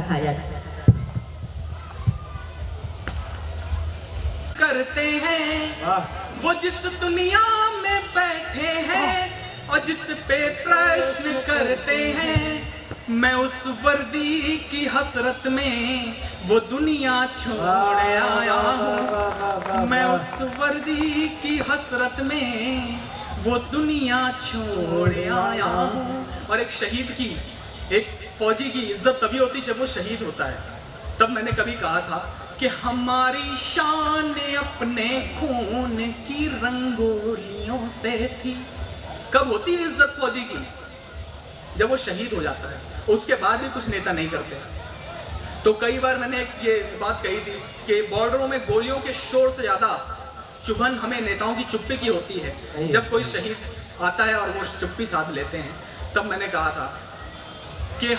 खा जाता करते हैं वो जिस दुनिया में बैठे हैं और जिस पे प्रश्न करते हैं, मैं उस वर्दी की हसरत में वो दुनिया छोड़ आया हूँ। मैं उस वर्दी की हसरत में वो दुनिया छोड़ आया हूँ। और एक शहीद की, एक फौजी की इज्जत तभी होती जब वो शहीद होता है। तब मैंने कभी कहा था कि हमारी शान अपने खून की रंगोलियों से थी। कब होती है इज्जत फौजी की? जब वो शहीद हो जाता है। उसके बाद भी कुछ नेता नहीं करते। तो कई बार मैंने ये बात कही थी कि बॉर्डरों में गोलियों के शोर से ज्यादा चुभन हमें नेताओं की चुप्पी की होती है। जब कोई शहीद आता है और वो चुप्पी साध लेते हैं, तब मैंने कहा था कि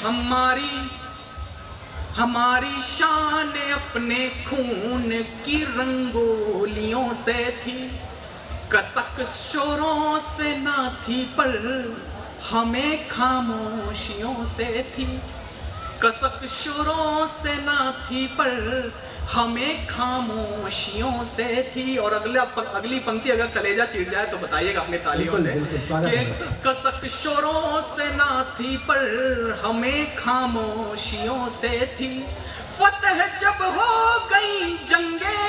हमारी शान अपने खून की रंगोलियों से थी, कसक शोरों से ना थी पर हमें खामोशियों से थी। कसक शोरों से ना थी पर हमें खामोशियों से थी। और अगली पंक्ति अगर कलेजा चिढ़ जाए तो बताइएगा अपनी तालियों से कि कसक शोरों से ना थी पर हमें खामोशियों से थी। फतह जब हो गई जंगे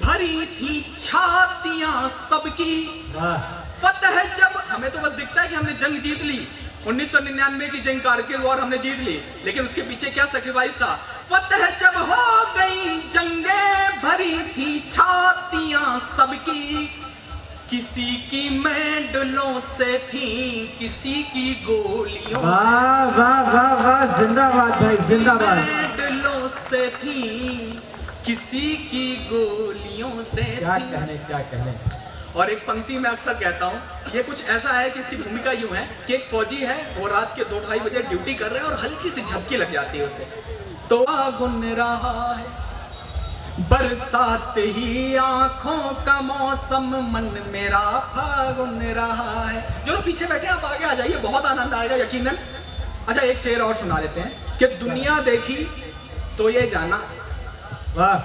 भरी थी छातियां सबकी। फतह जब, हमें तो बस दिखता है कि हमने जंग जीत ली, 1999 की जंग कारगिल वॉर हमने जीत ली, लेकिन उसके पीछे क्या सैक्रिफाइस था? फतह जब हो गई जंगे भरी थी छातियां सबकी। किसी की मेडलों से थी, किसी की गोलियों से। वाह वाह वाह वाह, जिंदाबाद भाई, जिंदाबाद। मेडलों से थी, किसी की गोलियों से क्या थी। कहने, क्या कहने। और एक पंक्ति में अक्सर कहता हूँ, ये कुछ ऐसा है कि इसकी भूमिका यूं है कि एक फौजी है, वो रात के 2-2:30 बजे ड्यूटी कर रहे हैं और हल्की सी झपकी लग जाती है उसे, तो गुन रहा है बरसात ही आंखों का मौसम, मन मेरा फागुन रहा है। जो लोग पीछे बैठे हैं आप आगे आ जाइए, बहुत आनंद आएगा यकीनन। अच्छा, एक शेर और सुना देते हैं कि दुनिया देखी तो ये जाना, वाह,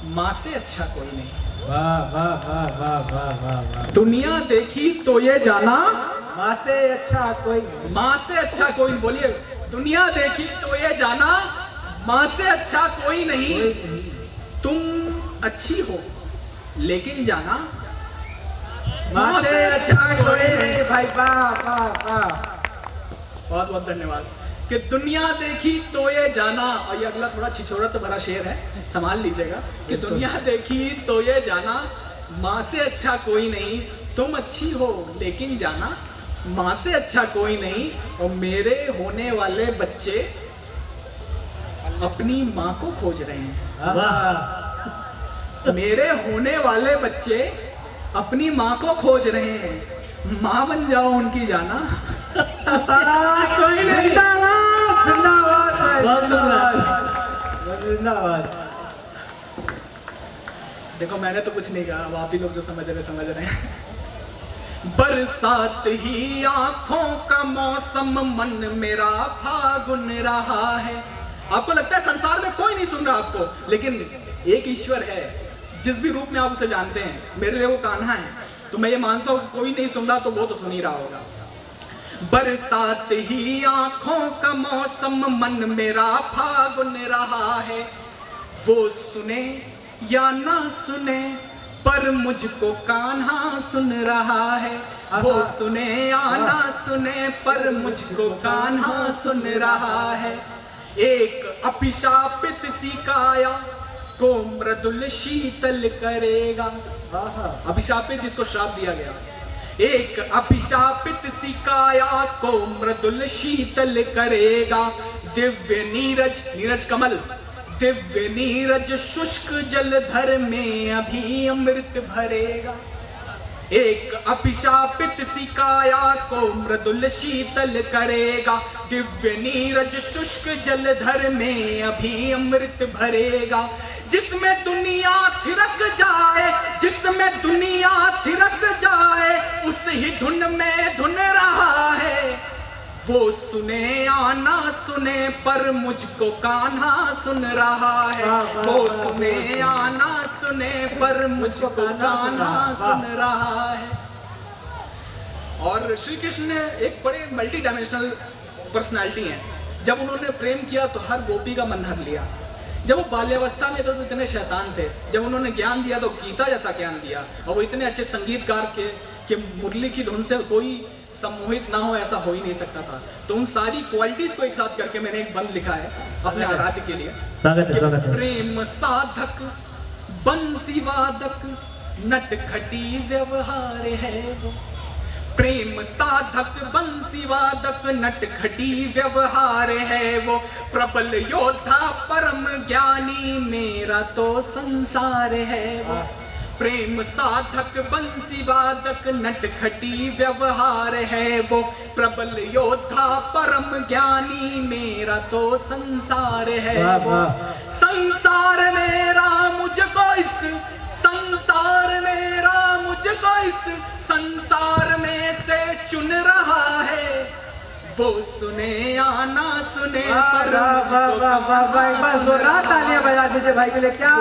माँ से अच्छा कोई नहीं। वाह वाह वाह वाह वाह वाह वाह। दुनिया देखी तो ये जाना, माँ से अच्छा कोई, माँ से अच्छा कोई, बोलिए। दुनिया देखी तो ये जाना, माँ से अच्छा कोई नहीं। तुम अच्छी हो लेकिन जाना, माँ से अच्छा कोई नहीं भाई। वाह वाह वाह, बहुत बहुत धन्यवाद। कि दुनिया देखी तो ये जाना, और ये अगला थोड़ा छिछोरत भरा शेर है, संभाल लीजिएगा। कि दुनिया देखी तो ये जाना, माँ से अच्छा कोई नहीं। तुम अच्छी हो लेकिन जाना, माँ से अच्छा कोई नहीं। और मेरे होने वाले बच्चे अपनी माँ को खोज रहे हैं। वाह, मेरे होने वाले बच्चे अपनी माँ को खोज रहे हैं। माँ बन जाओ उनकी जाना। कोई नहीं। जिंदाबाद जिंदाबाद भाई, जिंदाबाद जिंदाबाद। देखो मैंने तो कुछ नहीं कहा, अब आप ही लोग जो समझ रहे हैं। बरसात ही आंखों का मौसम, मन मेरा फागुन रहा है। आपको लगता है संसार में कोई नहीं सुन रहा आपको, लेकिन एक ईश्वर है, जिस भी रूप में आप उसे जानते हैं। मेरे लिए वो कान्हा है, तो मैं ये मानता हूँ कोई नहीं सुन रहा तो वो तो सुन ही रहा होगा। बरसात ही आंखों का मौसम, मन मेरा फागुन रहा है। वो सुने या ना सुने पर मुझको कान्हा सुन रहा है। वो सुने या ना सुने पर मुझको कान्हा सुन रहा है। एक अभिशापित सी काया को मृदुल शीतल करेगा। अभिशापित जिसको श्राप दिया गया, एक अभिशापित सी काया को मृदुल शीतल करेगा। दिव्य नीरज, नीरज कमल, दिव्य नीरज शुष्क जलधर में अभी अमृत भरेगा। एक अभिशापित सी काया को मृदुल शीतल करेगा। दिव्य नीरज शुष्क जलधर में अभी अमृत भरेगा। जिसमें दुनिया थिरक जाए, जिसमें दुनिया थिरक जाए, उस ही धुन में धुन रहा है। वो सुने या ना सुने पर मुझको कान्हा सुन रहा है। वो सुने या ना सुने पर मुझको कान्हा सुन रहा है। और श्री कृष्ण एक बड़े मल्टी डायमेंशनल पर्सनालिटी हैं। जब उन्होंने प्रेम किया तो हर गोपी का मन हर लिया। जब वो बाल्यावस्था में थे तो इतने शैतान थे, जब उन्होंने ज्ञान दिया तो गीता जैसा ज्ञान दिया। और वो इतने अच्छे संगीतकार के कि मुरली की धुन से कोई सम्मोहित ना हो, ऐसा हो ही नहीं सकता था। तो उन सारी क्वालिटीज को एक साथ करके मैंने एक बंद लिखा है अपने आराध्य के लिए। प्रेम साधक बंसी वादक नटखटी व्यवहार है वो। प्रेम साधक बंसी वादक नटखटी व्यवहार है वो। प्रबल योद्धा परम ज्ञानी मेरा तो संसार है वो। प्रेम साधक बंसी वादक नटखटी व्यवहार है वो। प्रबल योद्धा परम ज्ञानी मेरा तो संसार है वो। संसार मेरा मुझको इस संसार मेरा मुझको इस संसार में से चुन रहा है। वो सुने या ना सुने पर तालियां बजा दीजिए भाई के लिए। क्या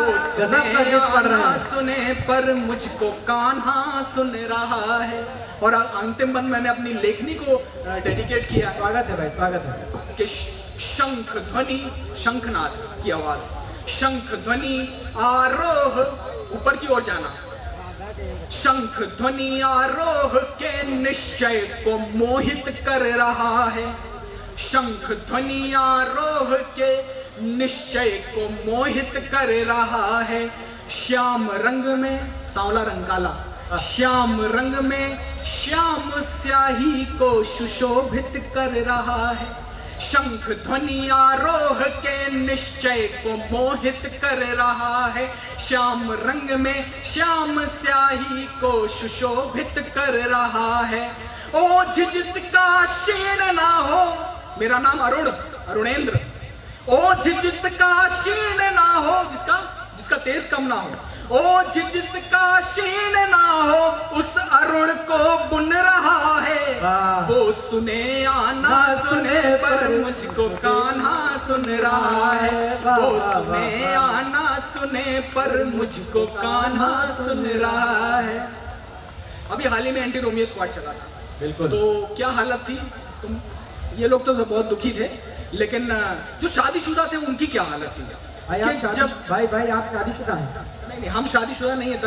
सुने पर मुझको कान्हा सुन रहा है। और अंतिम बंद मैंने अपनी लेखनी को डेडिकेट किया है। स्वागत है भाई, स्वागत है। कि शंख ध्वनि, शंखनाद की आवाज, शंख ध्वनि आरोह, ऊपर की ओर जाना। शंख ध्वनि आरोह के निश्चय को मोहित कर रहा है। शंख ध्वनि आरोह के निश्चय को मोहित कर रहा है। श्याम रंग में, सांवला रंग काला, श्याम रंग में श्याम स्याही को सुशोभित कर रहा है। शंख ध्वनि आरोह के निश्चय को मोहित कर रहा है। श्याम रंग में श्याम स्याही को सुशोभित कर रहा है। ओझ जिसका क्षीण ना हो, मेरा नाम अरुणेंद्र। ओझ जिसका क्षीण ना हो, जिसका तेज कम ना हो। ओझ जिसका क्षीण ना हो उस अरुण को बुन रहा है। वो सुने या ना सुने पर मुझको कान्हा सुन रहा है। वो सुने या ना सुने पर मुझको कान्हा सुन रहा है। अभी हाल ही में एंटी रोमियो स्क्वाड चला था, बिल्कुल। तो क्या हालत थी, तुम ये लोग तो बहुत दुखी थे, लेकिन जो शादीशुदा थे उनकी क्या हालत थी। भाई आप शादीशुदा हैं? नहीं, हम शादीशुदा नहीं है।